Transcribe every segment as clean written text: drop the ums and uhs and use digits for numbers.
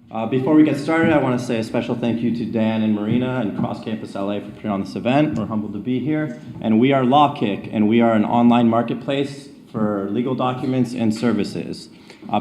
Before we get started, I want to say a special thank you to Dan and Marina and Cross Campus LA for putting on this event. We're humbled to be here. And we are LawKick, and we are an online marketplace for legal documents and services.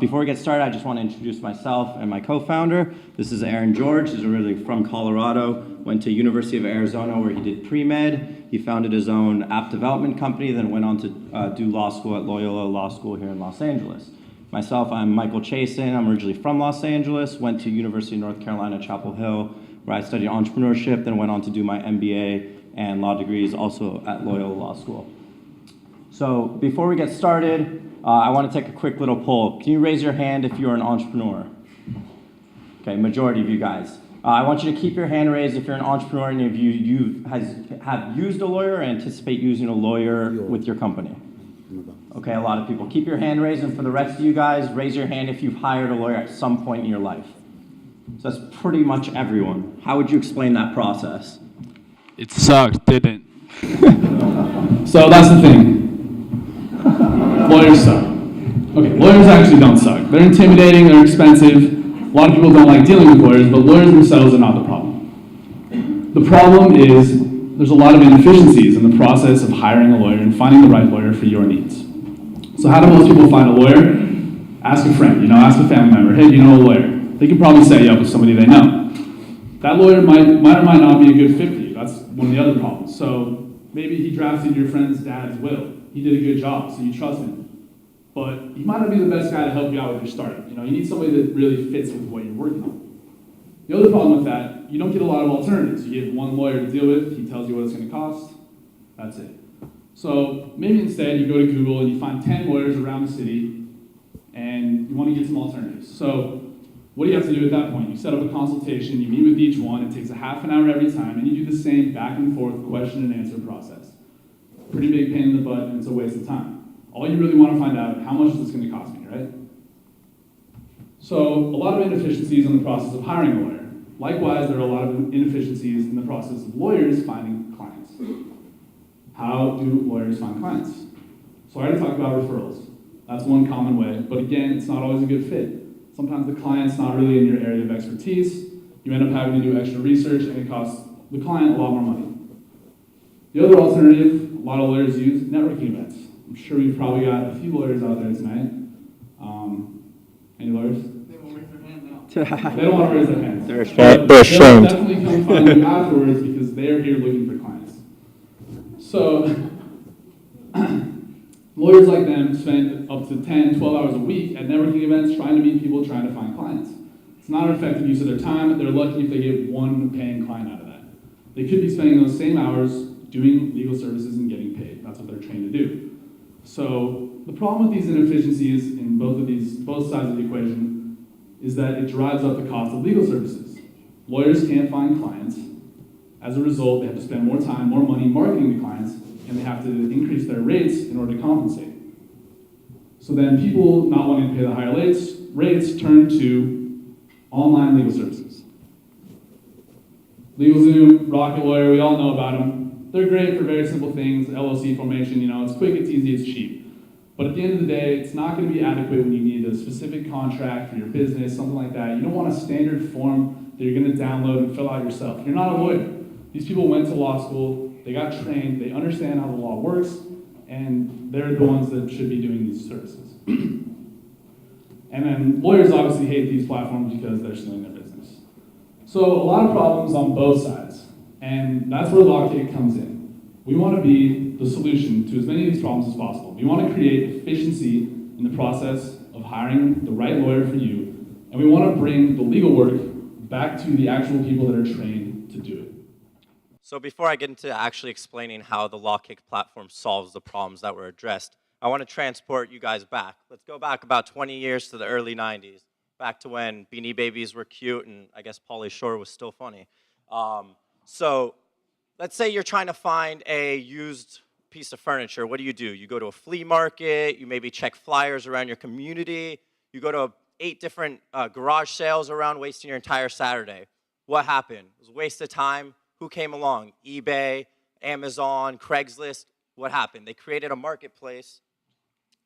Before we get started, I just want to introduce myself and my co-founder. This is Aaron George. He's originally from Colorado, went to University of Arizona where he did pre-med. He founded his own app development company, then went on to do law school at Loyola Law School here in Los Angeles. Myself, I'm Michael Chasin. I'm originally from Los Angeles, went to University of North Carolina, Chapel Hill, where I studied entrepreneurship, then went on to do my MBA and law degrees also at Loyola Law School. So before we get started, I want to take a quick little poll. Can you raise your hand if you're an entrepreneur? Okay, majority of you guys. I want you to keep your hand raised if you're an entrepreneur and if you have used a lawyer or anticipate using a lawyer with your company. Okay, a lot of people. Keep your hand raised, and for the rest of you guys, raise your hand if you've hired a lawyer at some point in your life. So that's pretty much everyone. How would you explain that process? It sucked, didn't. So that's the thing. Lawyers suck. Okay, lawyers actually don't suck. They're intimidating, they're expensive. A lot of people don't like dealing with lawyers, but lawyers themselves are not the problem. The problem is there's a lot of inefficiencies in the process of hiring a lawyer and finding the right lawyer for your needs. So how do most people find a lawyer? Ask a friend, ask a family member, hey, do you know a lawyer? They can probably set you up with somebody they know. That lawyer might or might not be a good fit for you. That's one of the other problems. So maybe he drafted your friend's dad's will. He did a good job, so you trust him. But he might not be the best guy to help you out with your startup. You need somebody that really fits with what you're working on. The other problem with that, you don't get a lot of alternatives. You get one lawyer to deal with, he tells you what it's going to cost, that's it. So maybe instead you go to Google and you find 10 lawyers around the city and you want to get some alternatives. So what do you have to do at that point? You set up a consultation, you meet with each one, it takes a half an hour every time, and you do the same back and forth question and answer process. Pretty big pain in the butt, and it's a waste of time. All you really want to find out, how much is this going to cost me, right? So a lot of inefficiencies in the process of hiring a lawyer. Likewise, there are a lot of inefficiencies in the process of lawyers finding clients. How do lawyers find clients? So I already talked about referrals. That's one common way, but again, it's not always a good fit. Sometimes the client's not really in your area of expertise. You end up having to do extra research, and it costs the client a lot more money. The other alternative a lot of lawyers use, networking events. I'm sure we've probably got a few lawyers out there tonight. Any lawyers? They won't raise their hand now. They don't want to raise their hands. They're But ashamed. they'll definitely come find you afterwards because they're here looking for clients. So lawyers like them spend up to 10, 12 hours a week at networking events trying to meet people, trying to find clients. It's not an effective use of their time. They're lucky if they get one paying client out of that. They could be spending those same hours doing legal services and getting paid. That's what they're trained to do. So the problem with these inefficiencies in both sides of the equation is that it drives up the cost of legal services. Lawyers can't find clients. As a result, they have to spend more time, more money marketing to clients, and they have to increase their rates in order to compensate. So then people not wanting to pay the higher rates turn to online legal services. LegalZoom, Rocket Lawyer, we all know about them. They're great for very simple things, LLC formation, it's quick, it's easy, it's cheap. But at the end of the day, it's not going to be adequate when you need a specific contract for your business, something like that. You don't want a standard form that you're going to download and fill out yourself. You're not a lawyer. These people went to law school, they got trained, they understand how the law works, and they're the ones that should be doing these services. And then lawyers obviously hate these platforms because they're stealing their business. So a lot of problems on both sides, and that's where LawKick comes in. We want to be the solution to as many of these problems as possible. We want to create efficiency in the process of hiring the right lawyer for you, and we want to bring the legal work back to the actual people that are trained to do it. So before I get into actually explaining how the LawKick platform solves the problems that were addressed, I want to transport you guys back. Let's go back about 20 years to the early 90s, back to when Beanie Babies were cute and I guess Pauly Shore was still funny. So let's say you're trying to find a used piece of furniture. What do? You go to a flea market, you maybe check flyers around your community, you go to 8 different garage sales around, wasting your entire Saturday. What happened? It was a waste of time. Who came along? eBay, Amazon, Craigslist. What happened? They created a marketplace.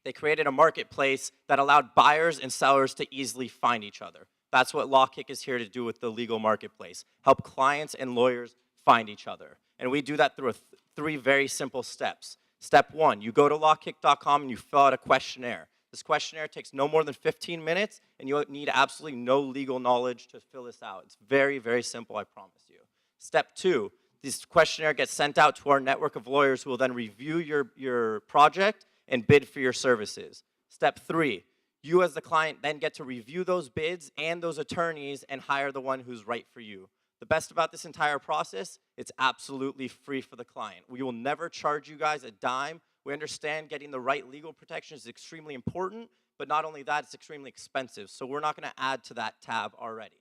They created a marketplace that allowed buyers and sellers to easily find each other. That's what LawKick is here to do with the legal marketplace. Help clients and lawyers find each other. And we do that through three very simple steps. Step one, you go to lawkick.com and you fill out a questionnaire. This questionnaire takes no more than 15 minutes, and you need absolutely no legal knowledge to fill this out. It's very, very simple, I promise you. Step two, this questionnaire gets sent out to our network of lawyers who will then review your project and bid for your services. Step three, you as the client then get to review those bids and those attorneys and hire the one who's right for you. The best about this entire process, it's absolutely free for the client. We will never charge you guys a dime. We understand getting the right legal protection is extremely important, but not only that, it's extremely expensive. So we're not gonna add to that tab already,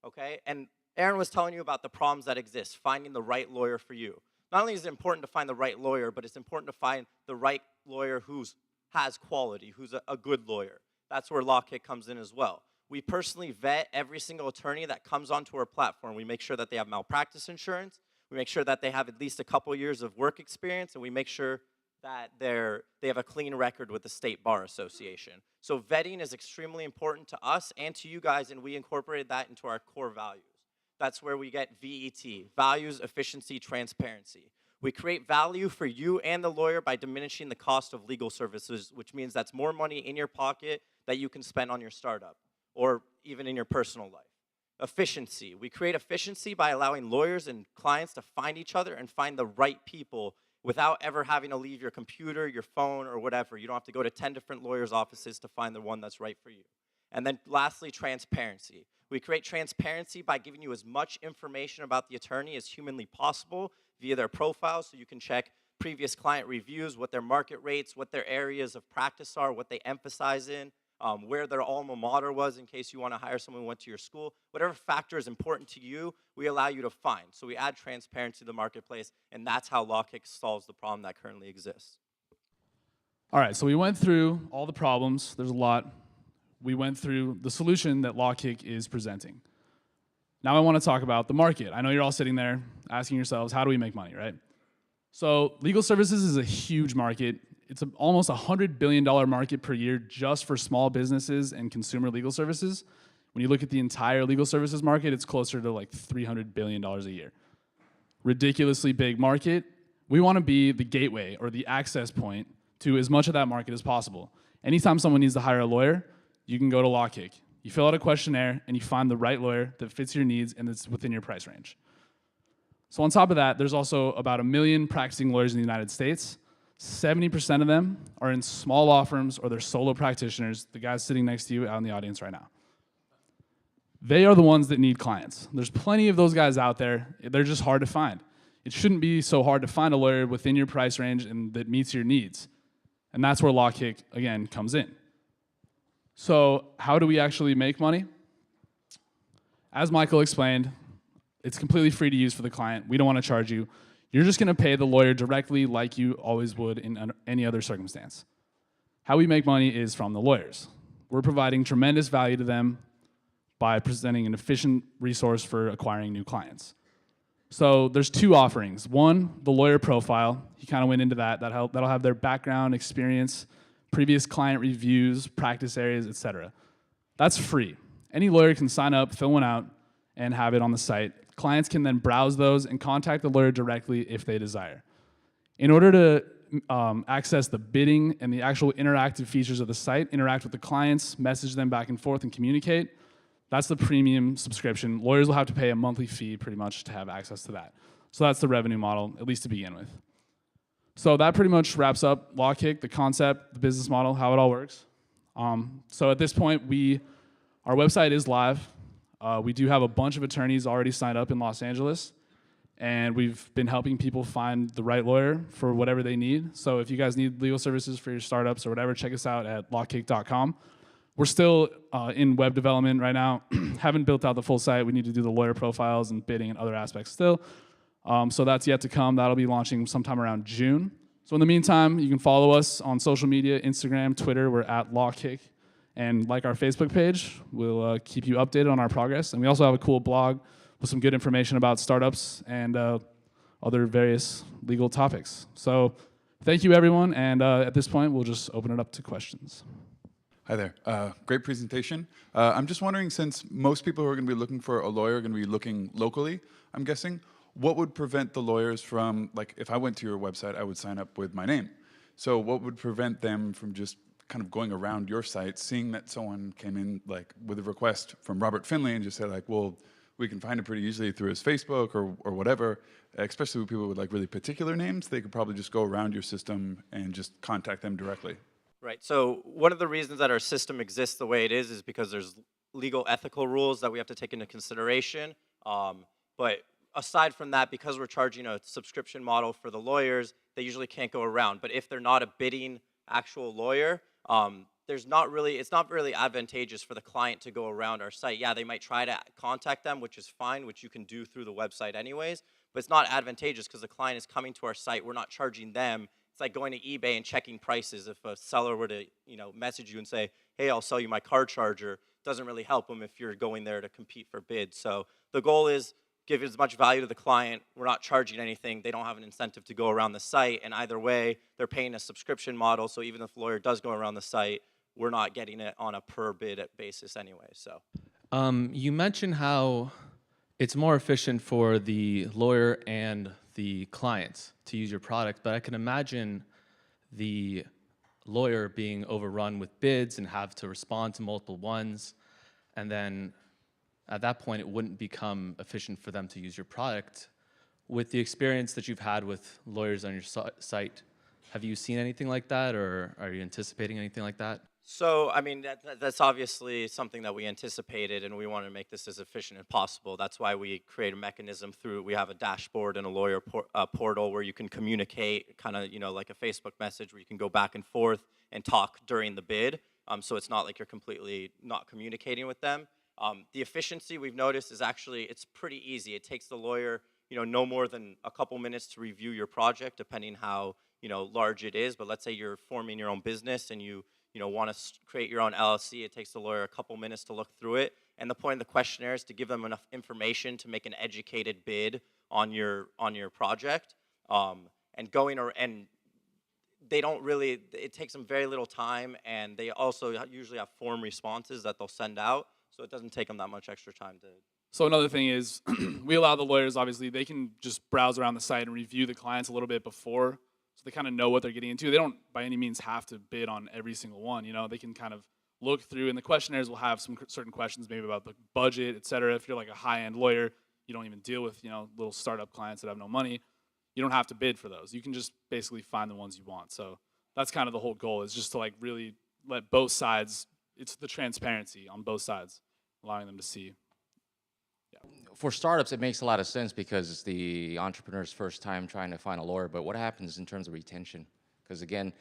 okay? And Aaron was telling you about the problems that exist, finding the right lawyer for you. Not only is it important to find the right lawyer, but it's important to find the right lawyer who has quality, who's a good lawyer. That's where LawKick comes in as well. We personally vet every single attorney that comes onto our platform. We make sure that they have malpractice insurance. We make sure that they have at least a couple years of work experience, and we make sure that they have a clean record with the State Bar Association. So vetting is extremely important to us and to you guys, and we incorporated that into our core values. That's where we get VET, values, efficiency, transparency. We create value for you and the lawyer by diminishing the cost of legal services, which means that's more money in your pocket that you can spend on your startup or even in your personal life. Efficiency. We create efficiency by allowing lawyers and clients to find each other and find the right people without ever having to leave your computer, your phone, or whatever. You don't have to go to 10 different lawyers' offices to find the one that's right for you. And then lastly, transparency. We create transparency by giving you as much information about the attorney as humanly possible via their profile, so you can check previous client reviews, what their market rates, what their areas of practice are, what they emphasize in, where their alma mater was in case you want to hire someone who went to your school. Whatever factor is important to you, we allow you to find. So we add transparency to the marketplace, and that's how LawKick solves the problem that currently exists. All right, so we went through all the problems. There's a lot. We went through the solution that LawKick is presenting. Now I want to talk about the market. I know you're all sitting there asking yourselves, how do we make money, right? So legal services is a huge market. It's almost $100 billion market per year just for small businesses and consumer legal services. When you look at the entire legal services market, it's closer to like $300 billion a year. Ridiculously big market. We want to be the gateway or the access point to as much of that market as possible. Anytime someone needs to hire a lawyer, you can go to LawKick. You fill out a questionnaire and you find the right lawyer that fits your needs and that's within your price range. So on top of that, there's also about 1 million practicing lawyers in the United States. 70% of them are in small law firms or they're solo practitioners, the guys sitting next to you out in the audience right now. They are the ones that need clients. There's plenty of those guys out there. They're just hard to find. It shouldn't be so hard to find a lawyer within your price range and that meets your needs. And that's where LawKick, again, comes in. So how do we actually make money? As Michael explained, it's completely free to use for the client. We don't want to charge you. You're just going to pay the lawyer directly like you always would in any other circumstance. How we make money is from the lawyers. We're providing tremendous value to them by presenting an efficient resource for acquiring new clients. So there's two offerings. One, the lawyer profile. He kind of went into that. That'll have their background, experience, previous client reviews, practice areas, etc. That's free. Any lawyer can sign up, fill one out, and have it on the site. Clients can then browse those and contact the lawyer directly if they desire. In order to access the bidding and the actual interactive features of the site, interact with the clients, message them back and forth, and communicate, that's the premium subscription. Lawyers will have to pay a monthly fee pretty much to have access to that. So that's the revenue model, at least to begin with. So that pretty much wraps up LawKick, the concept, the business model, how it all works. So at this point, our website is live. We do have a bunch of attorneys already signed up in Los Angeles, and we've been helping people find the right lawyer for whatever they need. So if you guys need legal services for your startups or whatever, check us out at lawkick.com. We're still in web development right now. Haven't built out the full site. We need to do the lawyer profiles and bidding and other aspects still. So that's yet to come. That'll be launching sometime around June. So in the meantime, you can follow us on social media, Instagram, Twitter. We're at LawKick. And like our Facebook page, we'll keep you updated on our progress. And we also have a cool blog with some good information about startups and other various legal topics. So thank you, everyone. And at this point, we'll just open it up to questions. Hi there. Great presentation. I'm just wondering, since most people who are going to be looking for a lawyer are going to be looking locally, I'm guessing, what would prevent the lawyers from, like, if I went to your website, I would sign up with my name. So what would prevent them from just kind of going around your site, seeing that someone came in, like, with a request from Robert Finley and just said, like, well, we can find it pretty easily through his Facebook or whatever, especially with people with, like, really particular names, they could probably just go around your system and just contact them directly. Right. So one of the reasons that our system exists the way it is because there's legal ethical rules that we have to take into consideration. But aside from that, because we're charging a subscription model for the lawyers, they usually can't go around. But if they're not a bidding actual lawyer, it's not really advantageous for the client to go around our site. Yeah, they might try to contact them, which is fine, which you can do through the website anyways, but it's not advantageous because the client is coming to our site. We're not charging them. It's like going to eBay and checking prices. If a seller were to, message you and say, hey, I'll sell you my car charger, it doesn't really help them if you're going there to compete for bids. So the goal is give as much value to the client. We're not charging anything. They don't have an incentive to go around the site. And either way, they're paying a subscription model. So even if the lawyer does go around the site, we're not getting it on a per bid basis anyway. So You mentioned how it's more efficient for the lawyer and the clients to use your product, but I can imagine the lawyer being overrun with bids and have to respond to multiple ones, and then at that point it wouldn't become efficient for them to use your product. With the experience that you've had with lawyers on your site, have you seen anything like that, or are you anticipating anything like that? So, I mean, that's obviously something that we anticipated, and we want to make this as efficient as possible. That's why we create a mechanism we have a dashboard and a lawyer portal where you can communicate, kind of, like a Facebook message where you can go back and forth and talk during the bid. So it's not like you're completely not communicating with them. The efficiency we've noticed is actually, it's pretty easy. It takes the lawyer, no more than a couple minutes to review your project, depending how, large it is. But let's say you're forming your own business and you want to create your own LLC, it takes the lawyer a couple minutes to look through it. And the point of the questionnaire is to give them enough information to make an educated bid on your project. And they don't really, it takes them very little time, and they also usually have form responses that they'll send out, so it doesn't take them that much extra time to. So another thing is, we allow the lawyers, obviously, they can just browse around the site and review the clients a little bit before, so they kind of know what they're getting into. They don't, by any means, have to bid on every single one. They can kind of look through, and the questionnaires will have some certain questions, maybe about the budget, et cetera. If you're like a high-end lawyer, you don't even deal with, little startup clients that have no money. You don't have to bid for those. You can just basically find the ones you want. So that's kind of the whole goal, is just to like really let both sides, it's the transparency on both sides, allowing them to see. For startups, it makes a lot of sense because it's the entrepreneur's first time trying to find a lawyer. But what happens in terms of retention? Because again,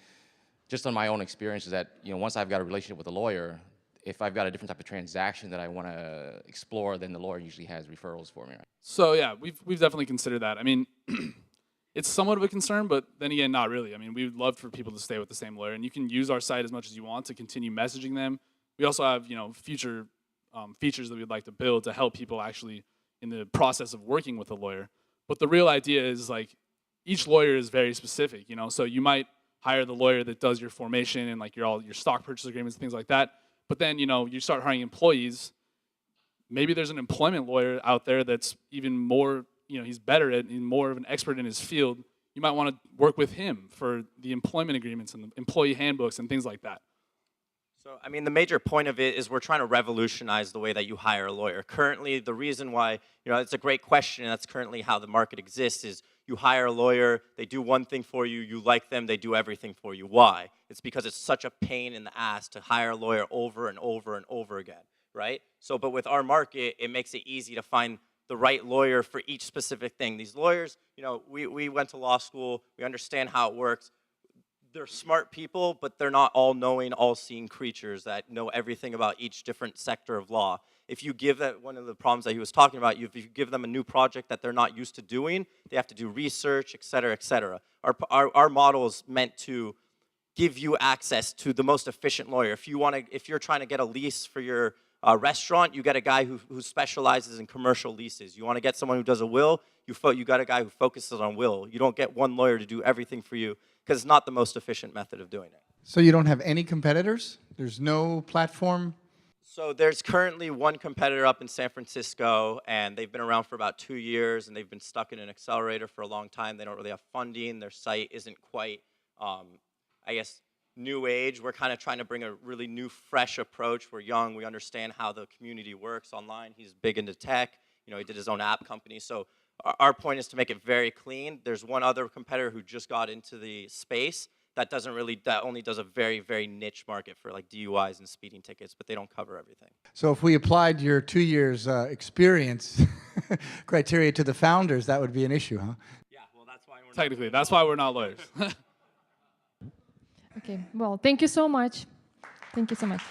just on my own experience is that, once I've got a relationship with a lawyer, if I've got a different type of transaction that I want to explore, then the lawyer usually has referrals for me, right? So yeah, we've definitely considered that. I mean, it's somewhat of a concern, but then again, not really. I mean, we would love for people to stay with the same lawyer, and you can use our site as much as you want to continue messaging them. We also have, future features that we'd like to build to help people actually in the process of working with a lawyer. But the real idea is, like, each lawyer is very specific, so you might hire the lawyer that does your formation and like your stock purchase agreements and things like that. But then, you start hiring employees. Maybe there's an employment lawyer out there that's even more, he's better at and more of an expert in his field. You might want to work with him for the employment agreements and the employee handbooks and things like that. So, I mean, the major point of it is we're trying to revolutionize the way that you hire a lawyer. Currently, the reason why, it's a great question, and that's currently how the market exists, is you hire a lawyer, they do one thing for you, you like them, they do everything for you. Why? It's because it's such a pain in the ass to hire a lawyer over and over and over again, right? So, but with our market, it makes it easy to find the right lawyer for each specific thing. These lawyers, we went to law school, we understand how it works. They're smart people, but they're not all-knowing, all-seeing creatures that know everything about each different sector of law. If you give that, one of the problems that he was talking about, if you give them a new project that they're not used to doing, they have to do research, et cetera, et cetera. Our model is meant to give you access to the most efficient lawyer. If you're trying to get a lease for your restaurant, you get a guy who specializes in commercial leases. You want to get someone who does a will, you got a guy who focuses on will. You don't get one lawyer to do everything for you, because it's not the most efficient method of doing it. So you don't have any competitors? There's no platform? So there's currently one competitor up in San Francisco, and they've been around for about 2 years, and they've been stuck in an accelerator for a long time. They don't really have funding. Their site isn't quite, I guess, new age. We're kind of trying to bring a really new, fresh approach. We're young. We understand how the community works online. He's big into tech. You know, he did his own app company. So our point is to make it very clean. There's one other competitor who just got into the space that only does a very, very niche market for like DUIs and speeding tickets, but they don't cover everything. So if we applied your 2 years experience criteria to the founders, that would be an issue, huh? Yeah, well, that's why we're Technically, that's why we're not lawyers. Okay, well, thank you so much. Thank you so much.